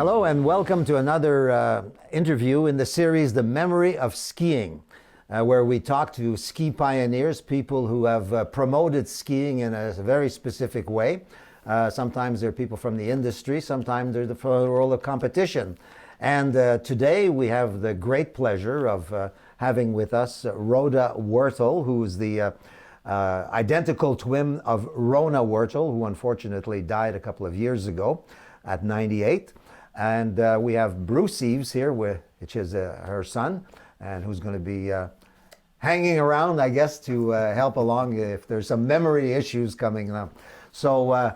Hello and welcome to another interview in the series The Memory of Skiing, where we talk to ski pioneers, people who have promoted skiing in a very specific way. Sometimes they're people from the industry, sometimes they're from the world of competition. And today we have the great pleasure of having with us Rhoda Wurtele, who is the identical twin of Rhoda Wurtele, who unfortunately died a couple of years ago at 98. And we have Bruce Eaves here, which is her son, and who's going to be hanging around, I guess, to help along if there's some memory issues coming up. So,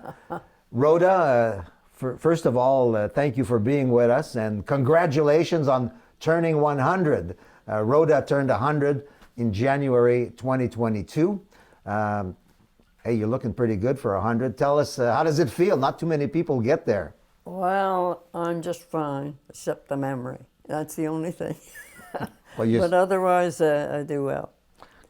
Rhoda, first of all, thank you for being with us, and congratulations on turning 100. Rhoda turned 100 in January 2022. Hey, you're looking pretty good for 100. Tell us, how does it feel? Not too many people get there. Well, I'm just fine, except the memory. That's the only thing. Well, but otherwise, I do well.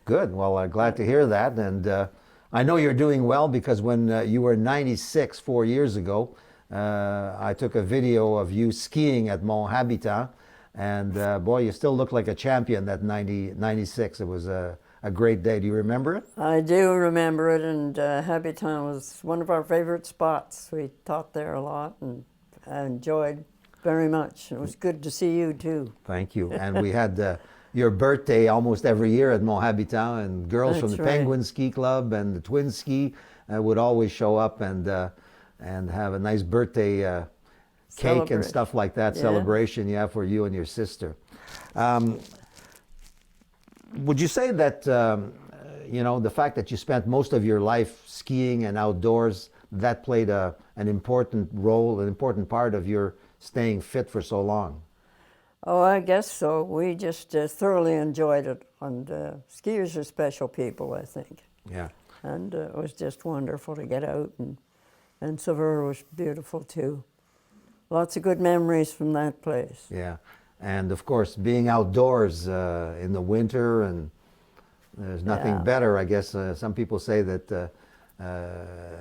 Good. Well, glad to hear that. And I know you're doing well because when you were 96 4 years ago, I took a video of you skiing at Mont Habitant. And boy, you still look like a champion at 96. It was a great day. Do you remember it? I do remember it, and Habitant was one of our favorite spots. We taught there a lot, and I enjoyed very much. It was good to see you too. Thank you. And we had your birthday almost every year at Mont Habitant, and girls from the Penguin Ski Club and the Twin Ski would always show up and have a nice birthday cake and stuff like that, celebration, for you and your sister. Would you say that, the fact that you spent most of your life skiing and outdoors, that played an important role, an important part of your staying fit for so long? Oh, I guess so. We just thoroughly enjoyed it. And skiers are special people, I think. Yeah. And it was just wonderful to get out. And Severe was beautiful, too. Lots of good memories from that place. Yeah. And of course, being outdoors in the winter, and there's nothing better, I guess. Some people say that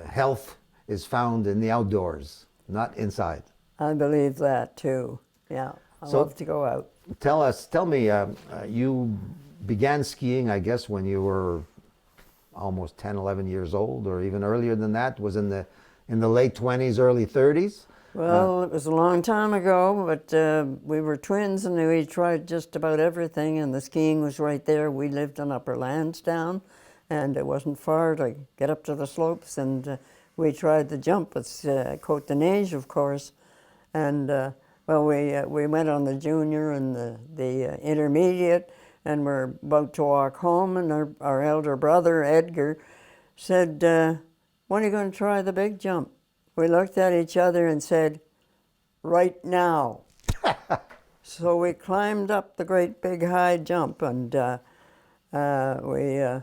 health is found in the outdoors, not inside. I believe that too. Yeah, I love to go out. Tell me, you began skiing, I guess, when you were almost 10, 11 years old, or even earlier than that. Was in the late 20s, early 30s? Well, it was a long time ago, but we were twins and we tried just about everything, and the skiing was right there. We lived on Upper Lansdowne, and it wasn't far to get up to the slopes, and we tried the jump. It's Côte de Neige, of course, and we went on the junior and the intermediate, and we're about to walk home, and our elder brother, Edgar, said, when are you going to try the big jump? We looked at each other and said, right now. So we climbed up the great big high jump, and we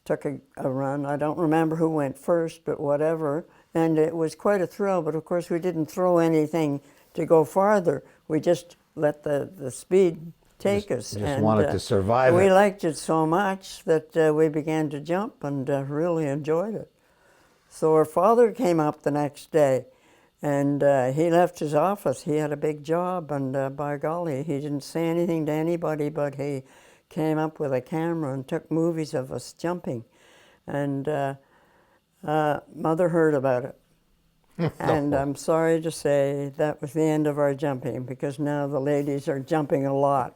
took a run. I don't remember who went first, but whatever. And it was quite a thrill, but of course we didn't throw anything to go farther. We just let the speed take us. Just wanted to survive it. We liked it so much that we began to jump and really enjoyed it. So our father came up the next day, and he left his office. He had a big job, and by golly, he didn't say anything to anybody, but he came up with a camera and took movies of us jumping. And Mother heard about it. And I'm sorry to say that was the end of our jumping, because now the ladies are jumping a lot.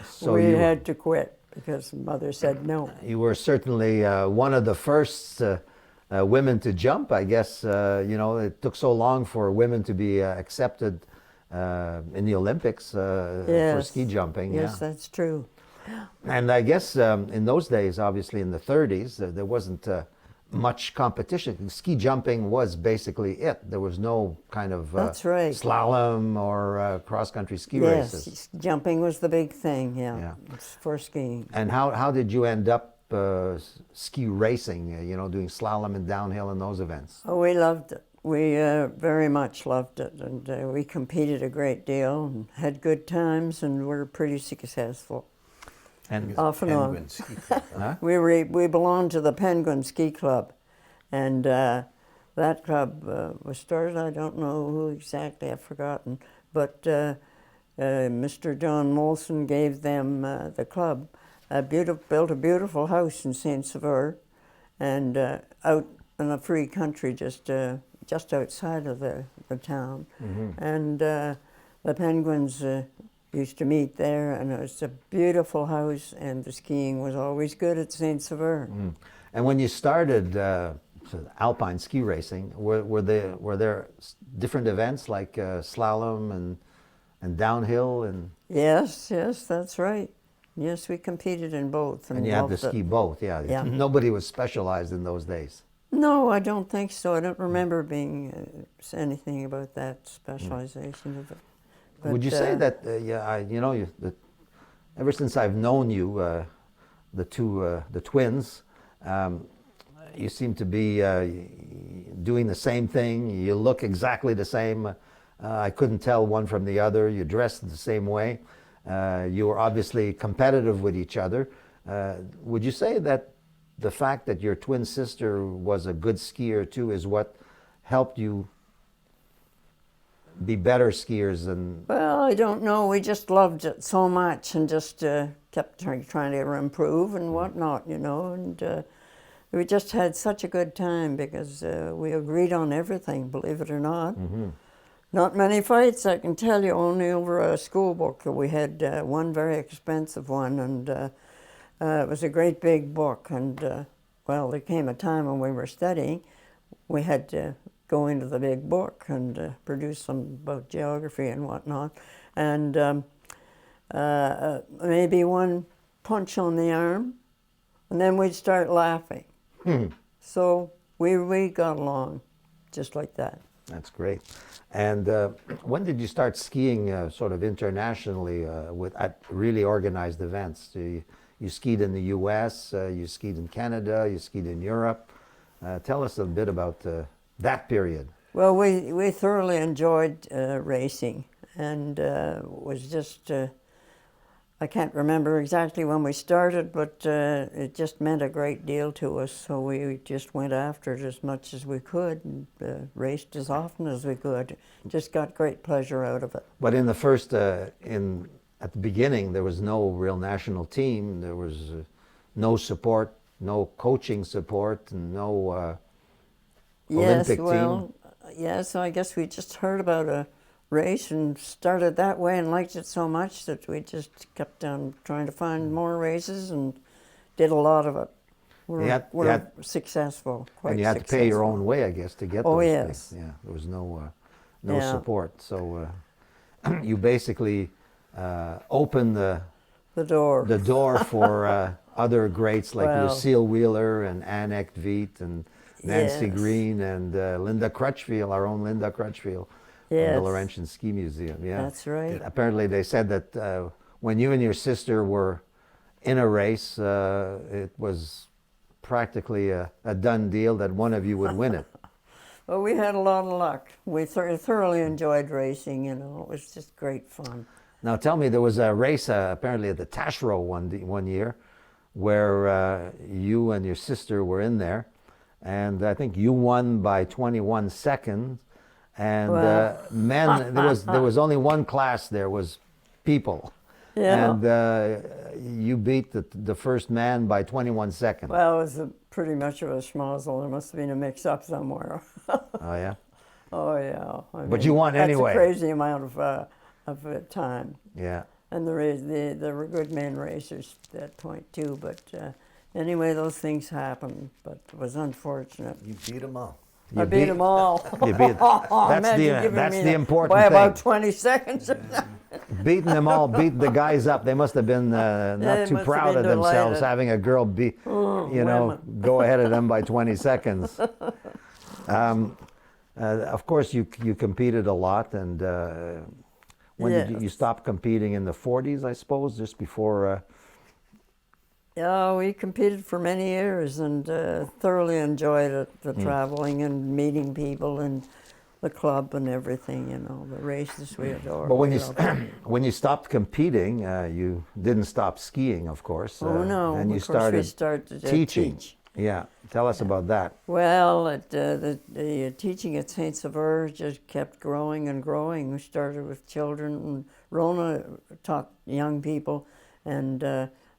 So we had to quit because Mother said no. You were certainly one of the first women to jump, I guess. It took so long for women to be accepted in the Olympics for ski jumping. Yes, that's true. And I guess in those days, obviously in the 30s, there wasn't much competition. Ski jumping was basically it. There was no kind of slalom or cross-country ski races. Yes, jumping was the big thing, for skiing. And how did you end up ski racing, doing slalom and downhill in those events? Oh, we loved it. We very much loved it, and we competed a great deal and had good times, and were pretty successful. And off and on. Huh? We belonged to the Penguin Ski Club, and that club was started. I don't know who exactly, I've forgotten, but Mr. John Molson gave them the club. Built a beautiful house in Saint Sauveur, and out in a free country, just outside of the town. And the Penguins used to meet there, and it was a beautiful house, and the skiing was always good at Saint Sauveur. And when you started alpine ski racing, were there different events like slalom and downhill and? Yes, that's right. Yes, we competed in both. And you had to ski both, yeah. Nobody was specialized in those days. No, I don't think so. I don't remember being anything about that specialization of it. But, would you say that, ever since I've known you, the twins, you seem to be doing the same thing. You look exactly the same. I couldn't tell one from the other. You dressed the same way. You were obviously competitive with each other. Would you say that the fact that your twin sister was a good skier too is what helped you be better skiers than? Well, I don't know. We just loved it so much and just kept trying to improve and whatnot, and we just had such a good time because we agreed on everything, believe it or not. Not many fights, I can tell you, only over a school book. We had one very expensive one, and it was a great big book. And well, there came a time when we were studying, we had to go into the big book and produce some about geography and whatnot. And maybe one punch on the arm, and then we'd start laughing. So we got along just like that. That's great. And when did you start skiing sort of internationally at really organized events? You skied in the U.S., you skied in Canada, you skied in Europe. Tell us a bit about that period. Well, we thoroughly enjoyed racing, and was just, I can't remember exactly when we started, but it just meant a great deal to us, so we just went after it as much as we could and raced as often as we could. Just got great pleasure out of it. But in the first, at the beginning, there was no real national team. There was no support, no coaching support, and no Olympic team. Yes, I guess we just heard about a race and started that way and liked it so much that we just kept on trying to find more races and did a lot of it. We're successful, quite And you had successful. to pay your own way, I guess, to get those yes. things. Yeah, there was no support. So you basically opened the door for other greats like Well, Lucille Wheeler and Anne Echtveet and Nancy Yes. Green and Linda Crutchfield, our own Linda Crutchfield. Yes. The Laurentian Ski Museum, yeah. That's right. Apparently they said that when you and your sister were in a race, it was practically a done deal that one of you would win it. Well, we had a lot of luck. We thoroughly enjoyed racing, It was just great fun. Now tell me, there was a race apparently at the Taschereau one year where you and your sister were in there, and I think you won by 21 seconds. And men, there was only one class there, was people. Yeah. And you beat the first man by 21 seconds. Well, it was pretty much of a schmozzle. There must have been a mix-up somewhere. Oh, yeah? Oh, yeah. But you won anyway. That's a crazy amount of time. Yeah. And there were good men racers at that point, too. But anyway, those things happened, but it was unfortunate. You beat them all. I beat them all. You beat, that's the important by thing. about 20 seconds. Beating them all, beat the guys up. They must have been not They too must have proud been of themselves delighted. having a girl go ahead of them by 20 seconds. Of course, you competed a lot, and when did you stop competing? In the 40s, I suppose, just before. Yeah, we competed for many years and thoroughly enjoyed it, the traveling and meeting people and the club and everything, the races we adored. But when you stopped competing, you didn't stop skiing, of course. Oh, no. And you of course we started started to teaching. teach. Yeah, tell us about that. Well, the teaching at Saint Sauveur just kept growing and growing. We started with children, and Rhona taught young people, and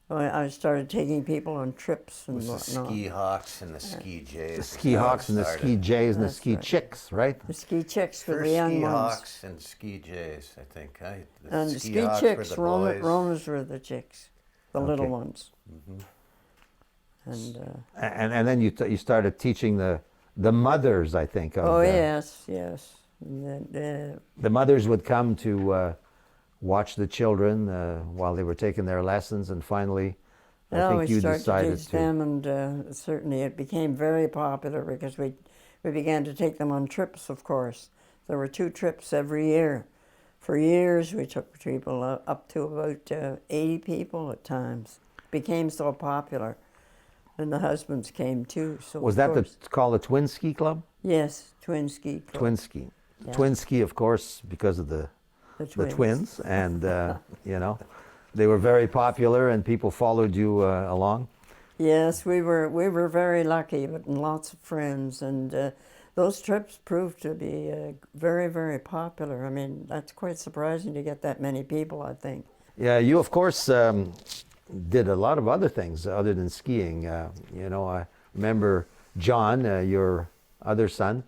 I started taking people on trips and It was the whatnot. ski hawks and the ski jays. The ski hawks and the ski jays and the That's ski right. chicks, right? The ski chicks for the First young ski ones. hawks and ski jays, I think. The And the ski hawks chicks, were the boys. Rona's were the chicks, the little Okay. ones. And And then you started teaching the mothers, I think. Of, oh yes, yes. And then, The mothers would come to watch the children while they were taking their lessons, and finally, I we think you started to decided teach to. them, and certainly it became very popular because we began to take them on trips. Of course, there were 2 trips every year. For years, we took people up to about 80 people at times. Became so popular, and the husbands came too. So Was of that course, called the Twin Ski Club? yes, twin ski club. Twin Ski. Yeah. Twin Ski, of course, because of the twins. twins, and you know, they were very popular, and people followed you along. Yes, we were very lucky, but and lots of friends, and those trips proved to be very, very popular. I mean, that's quite surprising to get that many people, I think. Yeah, you of course did a lot of other things other than skiing. You know, I remember John, your other son,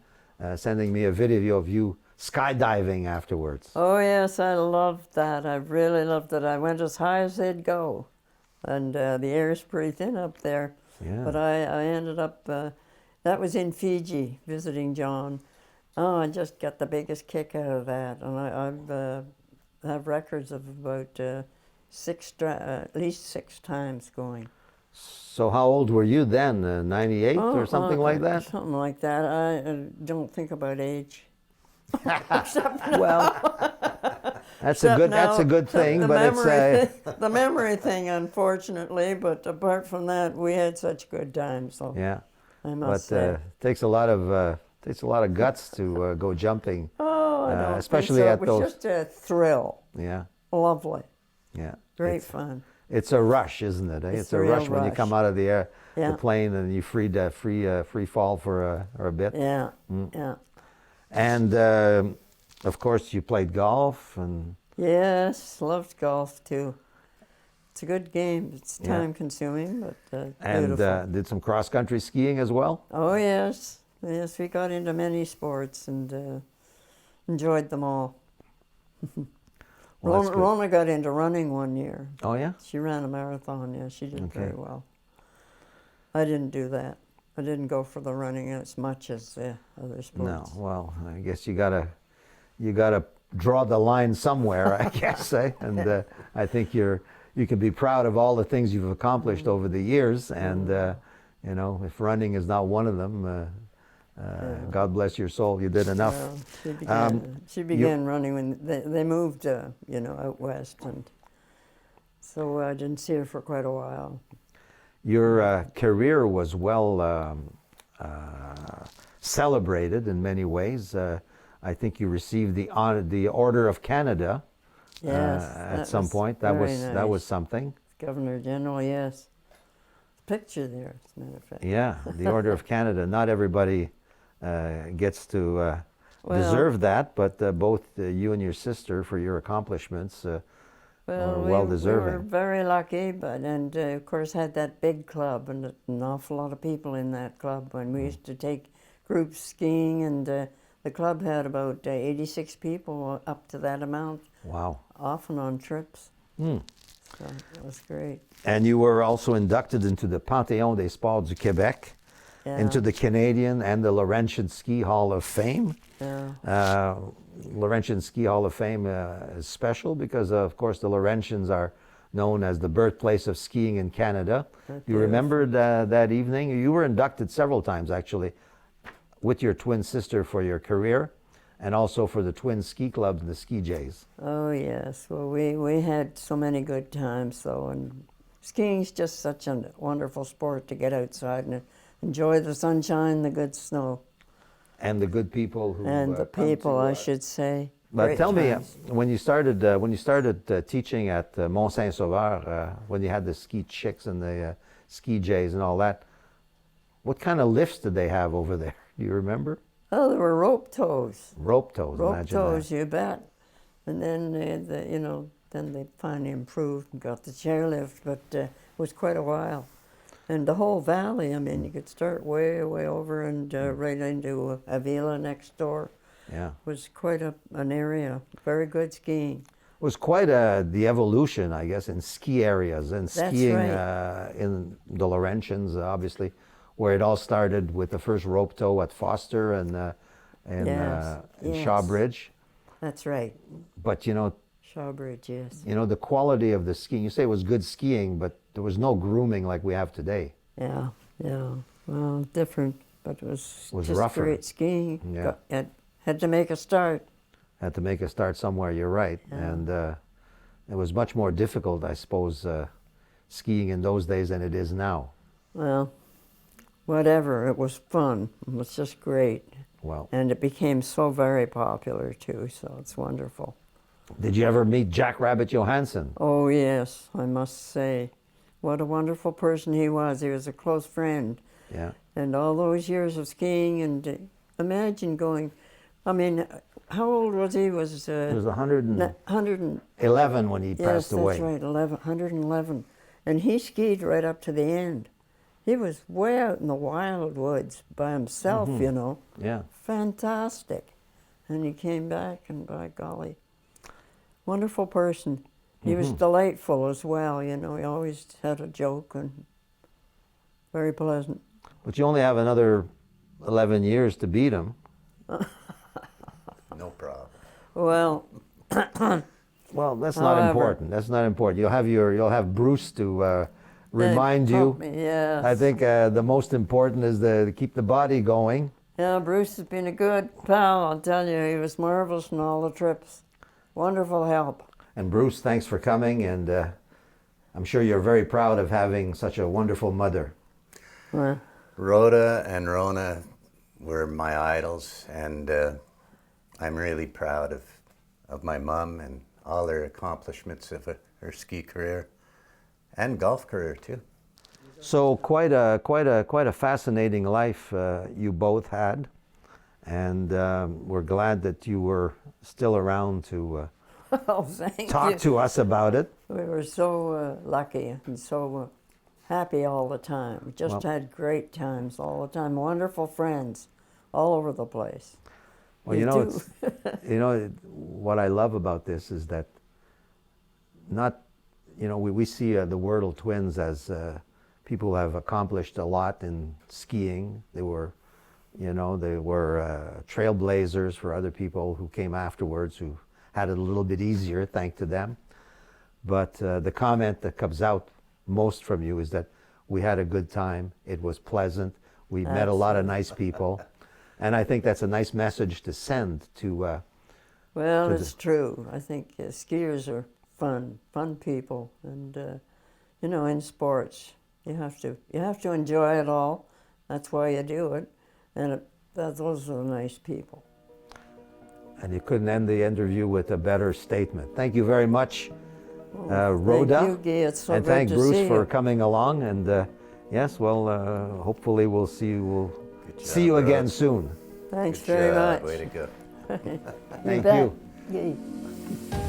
sending me a video of you skydiving afterwards. Oh yes, I loved that. I really loved it. I went as high as they'd go, and the air's pretty thin up there. Yeah. But I ended up. That was in Fiji, visiting John. Oh, I just got the biggest kick out of that, and I've have records of about at least 6 times going. So how old were you then? 98 or something like that? Something like that. I don't think about age. Well, that's a Except good now, thing, the but it's the memory thing, unfortunately. But apart from that, we had such good times. So yeah. I But must say. takes a lot of guts to go jumping. Oh, I don't especially think so. at It was those. just a thrill. Yeah, Lovely. yeah. Great fun. It's a rush, isn't it? Eh? It's a a real rush when you rush. come out of the Yeah. plane and you free fall for a bit. Yeah. Mm. Yeah. And of course, you played golf, and Yes, loved golf too. It's a good game. It's Yeah. time consuming, but beautiful. did some cross country skiing as well. Oh yes, yes, we got into many sports and enjoyed them all. Well, that's good. Rhona got into running one year. Oh yeah. She ran a marathon. Yeah, she did Okay. very well. I didn't do that. I didn't go for the running as much as the other No. sports. Well, I guess you gotta draw the line somewhere, I guess. Eh? And I think you can be proud of all the things you've accomplished over the years, and you know, if running is not one of them, God bless your soul, you did enough. Well, she began running when they moved, out west, and so I didn't see her for quite a while. Your career was well celebrated in many ways. I think you received the Order of Canada Yes, at that some was point. That very was nice. something. Governor General, yes. Picture there, as a matter of fact. Yeah, the Order of Canada. Not everybody gets to Well- deserve that, but both you and your sister, for your accomplishments, Well, well we deserving. were very lucky, and of course had that big club and an awful lot of people in that club. When we used to take groups skiing, and the club had about 86 people up to that amount, Wow. often on trips. Mm. So it was great. And you were also inducted into the Panthéon des Sports du Québec, Yeah. into the Canadian and the Laurentian Ski Hall of Fame. Yeah. Laurentian Ski Hall of Fame is special because, of course, the Laurentians are known as the birthplace of skiing in Canada. That's You remembered that evening? You were inducted several times, actually, with your twin sister for your career, and also for the twin ski clubs, the Ski Jays. Oh yes. Well, we had so many good times though, and skiing's just such a wonderful sport to get outside and enjoy the sunshine, the good snow, And the good people who and the come people, to, I should say. But Great tell times. me, when you started teaching at Mont-Saint-Sauveur, when you had the ski chicks and the ski jays and all that, What kind of lifts did they have over there? Do you remember? Oh, there were rope tows. Rope tows, Rope imagine tows, that. you bet. And then, then they finally improved and got the chairlift, but it was quite a while. And the whole valley, I mean, you could start way, way over and right into Avila next door. Yeah. Was quite an area, very good skiing. It was quite the evolution, I guess, in ski areas and That's skiing right. in the Laurentians, obviously, where it all started with the first rope tow at Foster and Yes, in yes. Shawbridge. That's right, But you know, Shawbridge, yes. the quality of the skiing. You say it was good skiing, but there was no grooming like we have today. Yeah, yeah. Well, different, but it was just rougher. great skiing. Yeah. Had to make a start. Had to make a start somewhere. You're right, Yeah. and it was much more difficult, I suppose, skiing in those days than it is now. Well, whatever. It was fun. It was just great. Well, And it became so very popular too, so it's wonderful. did you ever meet Jack Rabbit Johansson? Oh, yes, I must say. What a wonderful person he was. He was a close friend. Yeah. And all those years of skiing, and imagine going, I mean, how old was he? He was 111 100 and, when he yes, passed away. that's right, 111. And he skied right up to the end. He was way out in the wild woods by himself, you know. Yeah. Fantastic. And he came back, and by golly, wonderful person. He was delightful as well, you know. He always had a joke and very pleasant. But you only have another 11 years to beat him. No problem. Well, Well, that's not However- important. That's not important. You'll have Bruce to remind that you. taught me, yes. I think the most important is to keep the body going. Yeah, Bruce has been a good pal, I'll tell you. He was marvelous in all the trips. Wonderful help. And Bruce, thanks for coming, and I'm sure you're very proud of having such a wonderful mother. Well, Rhoda and Rhona were my idols, and I'm really proud of my mom and all her accomplishments of her ski career and golf career too. So quite a fascinating life you both had, and we're glad that you were still around to oh, thank talk you. to us about it. We were so lucky and so happy all the time. We just had great times all the time. Wonderful friends all over the place. Well, You you know, do. what I love about this is that we see the Wurtele twins as people who have accomplished a lot in skiing. They were trailblazers for other people who came afterwards who had it a little bit easier, thanks to them. But the comment that comes out most from you is that we had a good time. It was pleasant. We met a lot of nice people. And I think that's a nice message to send to... Well, to it's true. I think skiers are fun people, and in sports you have to enjoy it all. That's why you do it, and those are nice people. And you couldn't end the interview with a better statement. Thank you very much, Rhoda. Thank you, Guy. It's so and good thank to Bruce see for you. coming along. And yes, well, hopefully we'll see you. We'll Good see job, you again Rhoda. soon. Thanks Good very job. much. Way to go. Thank bet. you. Guy.